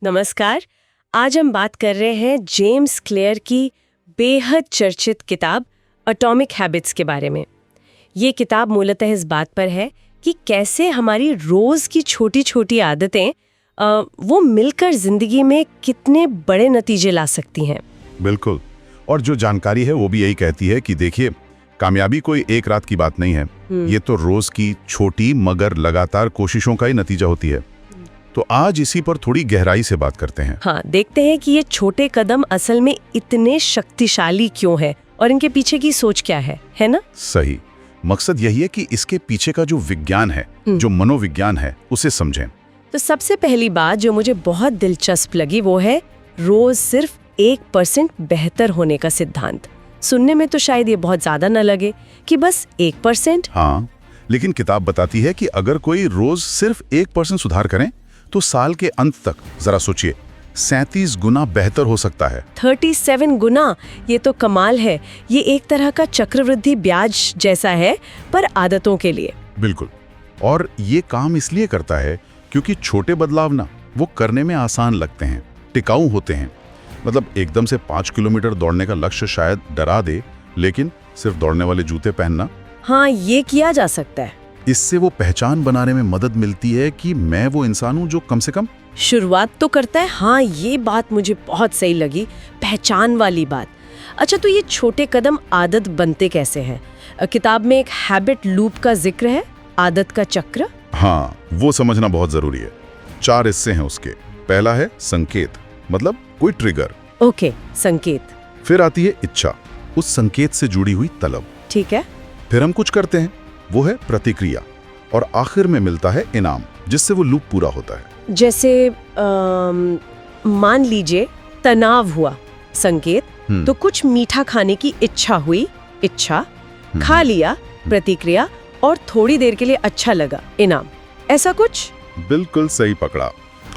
नमस्कार। आज हम बात कर रहे हैं जेम्स क्लियर की बेहद चर्चित किताब एटॉमिक हैबिट्स के बारे में। ये किताब मूलतः इस बात पर है कि कैसे हमारी रोज की छोटी छोटी आदतें वो मिलकर जिंदगी में कितने बड़े नतीजे ला सकती हैं। बिल्कुल। और जो जानकारी है वो भी यही कहती है कि देखिए, कामयाबी कोई एक रात की बात नहीं है। ये तो रोज की छोटी मगर लगातार कोशिशों का ही नतीजा होती है। तो आज इसी पर थोड़ी गहराई से बात करते हैं। हाँ, देखते हैं कि ये छोटे कदम असल में इतने शक्तिशाली क्यों है और इनके पीछे की सोच क्या है ना? सही। मकसद यही है कि इसके पीछे का जो विज्ञान है, जो मनोविज्ञान है, उसे समझें। तो सबसे पहली बात जो मुझे बहुत दिलचस्प लगी वो है रोज सिर्फ 1% बेहतर होने का सिद्धांत। सुनने में तो शायद ये बहुत ज्यादा न लगे कि बस 1%। हाँ, लेकिन किताब बताती है कि अगर कोई रोज सिर्फ 1% सुधार करें तो साल के अंत तक, जरा सोचिए, 37 गुना बेहतर हो सकता है। 37 गुना, ये तो कमाल है। ये एक तरह का चक्रवृद्धि ब्याज जैसा है, पर आदतों के लिए। बिल्कुल। और ये काम इसलिए करता है क्योंकि छोटे बदलाव ना वो करने में आसान लगते हैं, टिकाऊ होते हैं। मतलब एकदम से 5 किलोमीटर दौड़ने का लक्ष्य शायद डरा दे, लेकिन सिर्फ दौड़ने वाले जूते पहनना, हाँ, ये किया जा सकता है। इससे वो पहचान बनाने में मदद मिलती है कि मैं वो इंसान हूँ जो कम से कम शुरुआत तो करता है। हाँ, ये बात मुझे बहुत सही लगी, पहचान वाली बात। अच्छा, तो ये छोटे कदम आदत बनते कैसे हैं? किताब में एक हैबिट लूप का जिक्र है, आदत का चक्र। हाँ, वो समझना बहुत जरूरी है। 4 हिस्से हैं उसके। पहला है संकेत, मतलब कोई ट्रिगर। ओके, संकेत। फिर आती है इच्छा, उस संकेत से जुड़ी हुई तलब। ठीक है। फिर हम कुछ करते हैं, वो है प्रतिक्रिया। और आखिर में मिलता है इनाम, जिससे वो लूप पूरा होता है। जैसे मान लीजिए तनाव हुआ, संकेत। तो कुछ मीठा खाने की इच्छा हुई, इच्छा, खा लिया, प्रतिक्रिया, और थोड़ी देर के लिए अच्छा लगा, इनाम। ऐसा कुछ? बिल्कुल सही पकड़ा।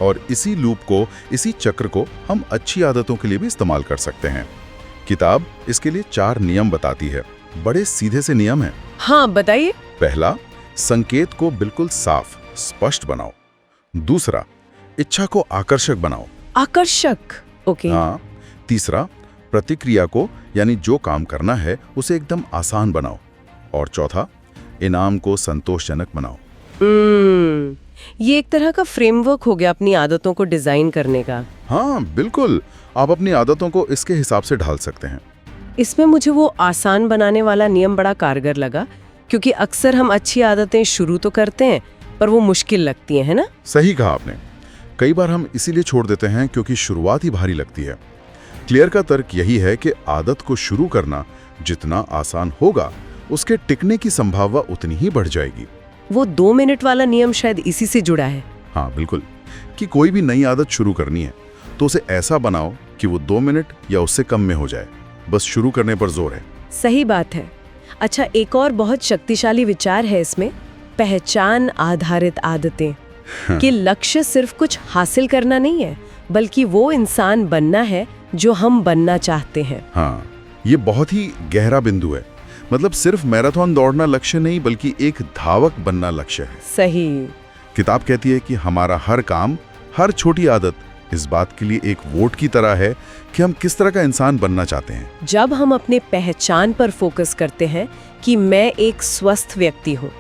और इसी लूप को, इसी चक्र को हम अच्छी आदतों के लिए भी इस्तेमाल कर सकते हैं। किताब इसके लिए 4 नियम बताती है। बड़े सीधे से नियम हैं। हाँ, बताइए। पहला, संकेत को बिल्कुल साफ स्पष्ट बनाओ। दूसरा, इच्छा को आकर्षक बनाओ। आकर्षक, ओके। हाँ। तीसरा, प्रतिक्रिया को, यानी जो काम करना है उसे एकदम आसान बनाओ। और चौथा, इनाम को संतोषजनक बनाओ। ये एक तरह का फ्रेमवर्क हो गया अपनी आदतों को डिजाइन करने का। हाँ बिल्कुल, आप अपनी आदतों को इसके हिसाब से ढाल सकते हैं। इसमें मुझे वो आसान बनाने वाला नियम बड़ा कारगर लगा, क्योंकि अक्सर हम अच्छी आदतें शुरू तो करते हैं पर वो मुश्किल लगती हैं, है ना? सही कहा आपने। कई बार हम इसीलिए छोड़ देते हैं क्योंकि शुरुआत ही भारी लगती है। क्लियर का तर्क यही है कि आदत को शुरू करना जितना आसान होगा, उसके टिकने की संभावना उतनी ही बढ़ जाएगी। वो 2 मिनट वाला नियम शायद इसी से जुड़ा है। हाँ बिल्कुल, कि कोई भी नई आदत शुरू करनी है तो उसे ऐसा बनाओ कि वो 2 मिनट या उससे कम में हो जाए। बस शुरू करने पर जोर है। सही बात है। अच्छा, एक और बहुत शक्तिशाली विचार है इसमें, पहचान आधारित आदतें। कि लक्ष्य सिर्फ कुछ हासिल करना नहीं है, बल्कि वो इंसान बनना है जो हम बनना चाहते हैं। हाँ, ये बहुत ही गहरा बिंदु है। मतलब सिर्फ मैराथन दौड़ना लक्ष्य नहीं, बल्कि एक धावक बनना लक्ष्य है। सही। किताब कहती है कि हमारा हर काम, हर छोटी आदत इस बात के लिए एक वोट की तरह है कि हम किस तरह का इंसान बनना चाहते हैं। जब हम अपने पहचान पर फोकस करते हैं कि मैं एक स्वस्थ व्यक्ति हूँ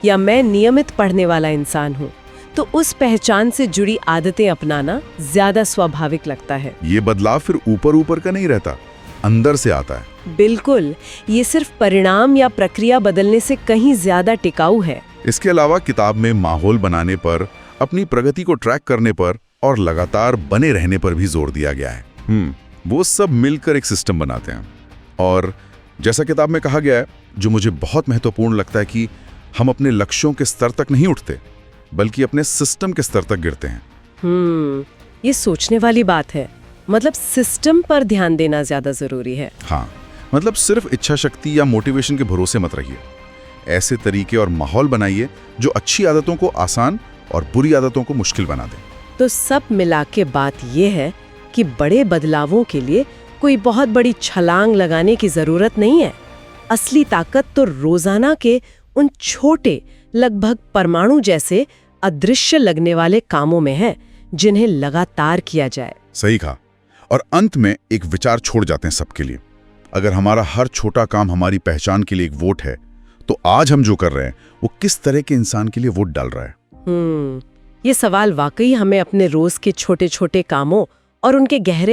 या मैं नियमित पढ़ने वाला इंसान हूँ, तो उस पहचान से जुड़ी आदतें अपनाना ज्यादा स्वाभाविक लगता है। ये बदलाव फिर ऊपर ऊपर का नहीं रहता, अंदर से आता है। बिल्कुल, ये सिर्फ परिणाम या प्रक्रिया बदलने से कहीं ज्यादा टिकाऊ है। इसके अलावा किताब में माहौल बनाने पर, अपनी प्रगति को ट्रैक करने पर और लगातार बने रहने पर भी जोर दिया गया है। वो सब मिलकर एक सिस्टम बनाते हैं। और जैसा किताब में कहा गया है, जो मुझे बहुत महत्वपूर्ण लगता है, कि हम अपने लक्ष्यों के स्तर तक नहीं उठते, बल्कि अपने सिस्टम के स्तर तक गिरते हैं। ये सोचने वाली बात है। मतलब सिस्टम पर ध्यान देना ज्यादा जरूरी है। हाँ, मतलब सिर्फ इच्छा शक्ति या मोटिवेशन के भरोसे मत रहिए। ऐसे तरीके और माहौल बनाइए जो अच्छी आदतों को आसान और बुरी आदतों को मुश्किल बना दे। तो सब मिला के बात ये है कि बड़े बदलावों के लिए कोई बहुत बड़ी छलांग लगाने की जरूरत नहीं है। असली ताकत तो रोजाना के उन छोटे, लगभग परमाणु जैसे अदृश्य लगने वाले कामों में है, जिन्हें लगातार किया जाए। सही कहा। और अंत में एक विचार छोड़ जाते हैं सबके लिए। अगर हमारा हर छोटा काम हमारी पहचान के लिए एक वोट है, तो आज हम जो कर रहे हैं वो किस तरह के इंसान के लिए वोट डाल रहा है? ये सवाल वाकई हमें अपने रोज के छोटे छोटे कामों और उनके गहरे